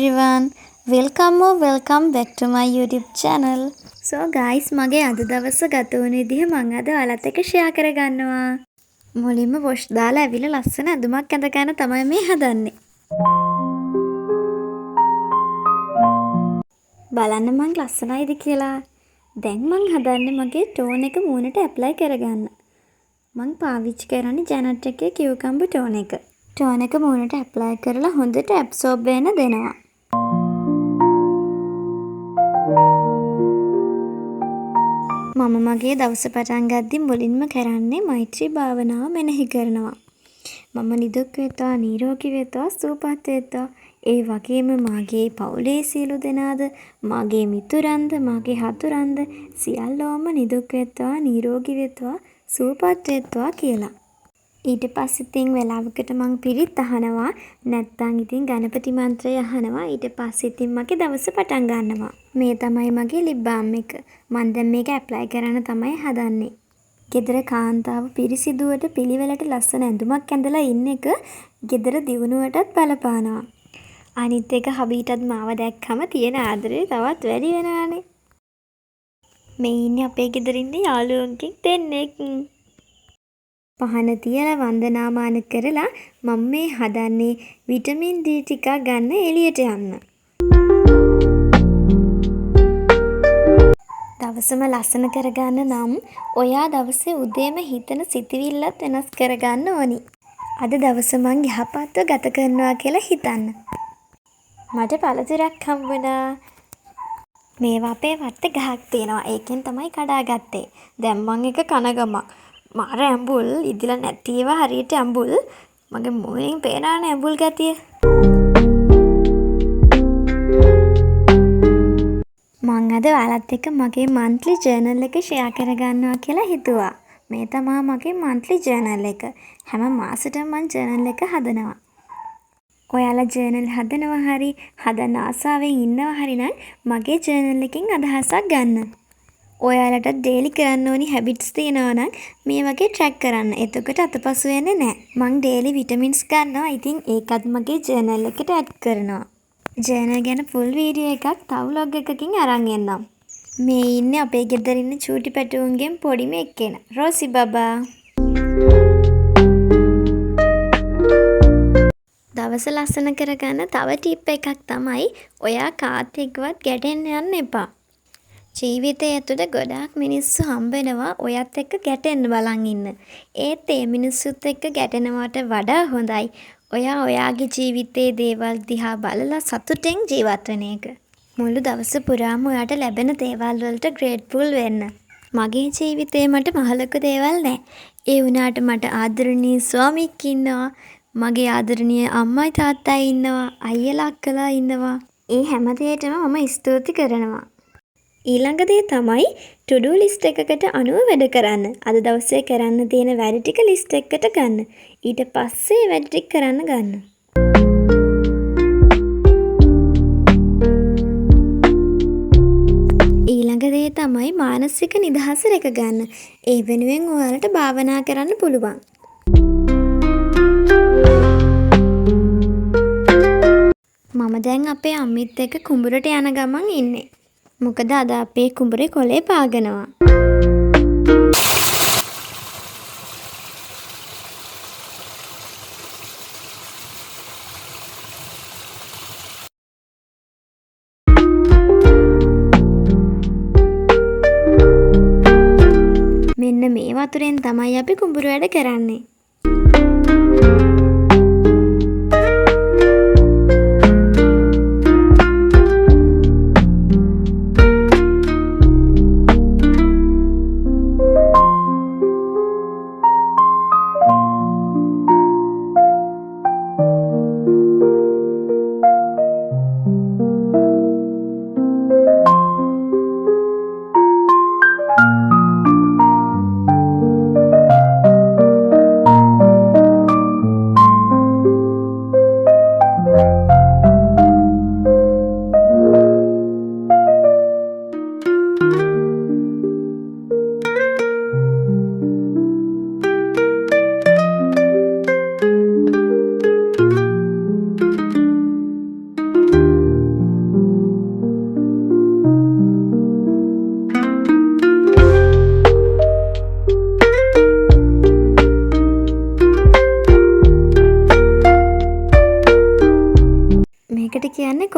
everyone, welcome back to my YouTube channel. So guys, මගේ අද දවස ගත වුණ විදිහ මම අද ඔයාලත් එක්ක share කරගන්නවා. මුලින්ම wash දාලා ඇවිල්ලා ලස්සන ඇඳුමක් ඇඳ ගන්න තමයි මේ හදන්නේ. බලන්න මං ලස්සනයිද කියලා. දැන් මං හදන්නේ මගේ tone එක මූණට apply කරගන්න. මං පාවිච්චි කරන්නේ Janet එකේ cucumber tone එක. tone එක මූණට apply කරලා හොඳට absorb වෙන්න දෙනවා. මම මගේ දවස පටන් ගද්දි මුලින්ම කරන්නේ මෛත්‍රී භාවනාව මෙනෙහි කරනවා. මම නිදුක් වෙත්වා, නිරෝගී වෙත්වා, සුවපත් වෙත්වා. ඒ වගේම මාගේ පවුලේ සියලු දෙනාද, මාගේ මිතුරන්ද, මාගේ හතුරන්ද සියල්ලෝම නිදුක් වෙත්වා, නිරෝගී වෙත්වා, සුවපත් වෙත්වා කියලා. ඊට පස්සේ ඉතින් වෙලාවකට මං පිරිත් අහනවා, නැත්නම් ඉතින් ගණපති මන්ත්‍රය අහනවා. ඊට පස්සේ ඉතින් මගේ දවස පටන් ගන්නවා. මේ තමයි මගේ lip balm එක. මම දැන් මේක apply කරන්න තමයි හදන්නේ. ගෙදර කාන්තාව පිරිසිදුවට පිළිවෙලට ලස්සන ඇඳුමක් ඇඳලා ඉන්න එක ගෙදර දියුණුවටත් බලපානවා. අනිත් එක හබීටත් මාව දැක්කම තියෙන ආදරේ තවත් වැඩි වෙනවානේ. මේ ඉන්නේ අපේ ගෙදර ඉන්න යාළුවන්ගෙන් දෙන්නෙක්. පහන තියලා වන්දනාමාන කරලා මම මේ හදන්නේ විටමින් D ටිකක් ගන්න එළියට යන්න. දවසම ලස්සන කරගන්න නම් ඔයා දවසේ උදේම හිතන සිතවිල්ලත් වෙනස් කරගන්න ඕනි. අද දවස මං යහපත්ව ගත කරනවා කියලා හිතන්න. මට පළතුරක් හම්බුණා. මේවා අපේ වටේ ගහක් තියෙනවා. ඒකෙන් තමයි කඩාගත්තේ. දැන් මං එක කනගමක්. මාර ඇඹුල් ඉදිලා නැති ඒවා හරියට ඇඹුල්. මගේ මුවෙන් පේනානේ ඇඹුල් ගතිය. මං අද ඔයාලත් එක්ක මගේ monthly journal එක share කරගන්නවා කියලා හිතුවා. මේ තමයි මගේ monthly journal එක. හැම මාසෙටම මං journal එක හදනවා. ඔයාලා journal හදනවා හරි හදන ආසාවෙන් ඉන්නවා හරි නම් මගේ journal එකෙන් අදහසක් ගන්න. ඔයාලට daily කරන්න ඕනි habits තියෙනවා නම් මේ වගේ track කරන්න. එතකොට අතපසු වෙන්නේ නැහැ. මං daily vitamins ගන්නවා. ඉතින් ඒකත් මගේ journal එකට add කරනවා. journal ගැන full video එකක් තව vlog එකකින් අරන් එන්නම්. මේ ඉන්නේ අපේ ගෙදර ඉන්න චූටි පැටවුන්ගෙන් පොඩිම එක්කෙනා. රෝසි බබා. දවස ලස්සන කරගන්න තව tip එකක් තමයි ඔයා කාත් එක්කවත් ගැටෙන්න යන්න එපා. ජීවිතයේ ඇතුළේ ගොඩාක් මිනිස්සු හම්බෙනවා ඔයත් එක්ක ගැටෙන්න බලන් ඉන්න. ඒත් ඒ මිනිස්සුත් එක්ක ගැටෙනවට වඩා හොඳයි ඔයා ඔයාගේ ජීවිතයේ දේවල් දිහා බලලා සතුටෙන් ජීවත් වෙන එක. මුළු දවස පුරාම ඔයාට ලැබෙන දේවල් වලට grateful වෙන්න. මගේ ජීවිතේ මට මහලක දේවල් නැහැ. ඒ වුණාට මට ආදරණීය ස්වාමියෙක් ඉන්නවා. මගේ ආදරණීය අම්මයි තාත්තයි ඉන්නවා. අයියලා අක්කලා ඉන්නවා. ඒ හැම දෙයකටම මම ස්තුති කරනවා. ඊළඟ දේ තමයි to do list එකකට අනුව වැඩ කරන්න. අද දවසේ කරන්න තියෙන වැඩ ටික list එකකට ගන්න. ඊට පස්සේ වැඩ ටික කරන්න ගන්න. ඊළඟ දේ තමයි මානසික නිදහස රැක ගන්න. ඒ වෙනුවෙන් ඔයාලට භාවනා කරන්න පුළුවන්. මම දැන් අපේ අම්මිත් එක්ක කුඹුරට යන ගමන් ඉන්නේ. මොකද අද අපේ කුඹුරේ කොලේ පාගනවා. මෙන්න මේ වතුරෙන් තමයි අපි කුඹුර වැඩ කරන්නේ.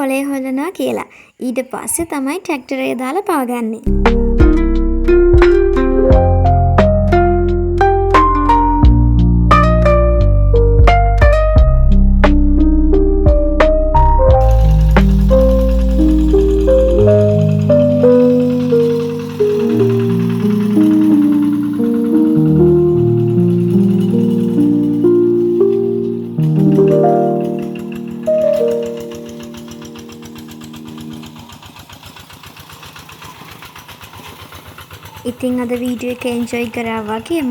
කොලේ හොලනවා කියලා. ඊට පස්සේ තමයි ට්‍රැක්ටරේ දාලා පාගන්නේ. ඉතින් අද වීඩියෝ එක එන්ජොයි කරා වගේම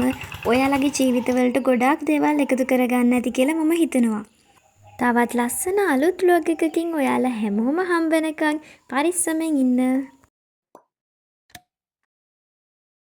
ඔයාලගේ ජීවිතවලට ගොඩාක් දේවල් එකතු කරගන්න ඇති කියලා මම හිතනවා. තවත් ලස්සන අලුත් vlog එකකින් ඔයාලා හැමෝම හම්බ වෙනකන් පරිස්සමෙන් ඉන්න.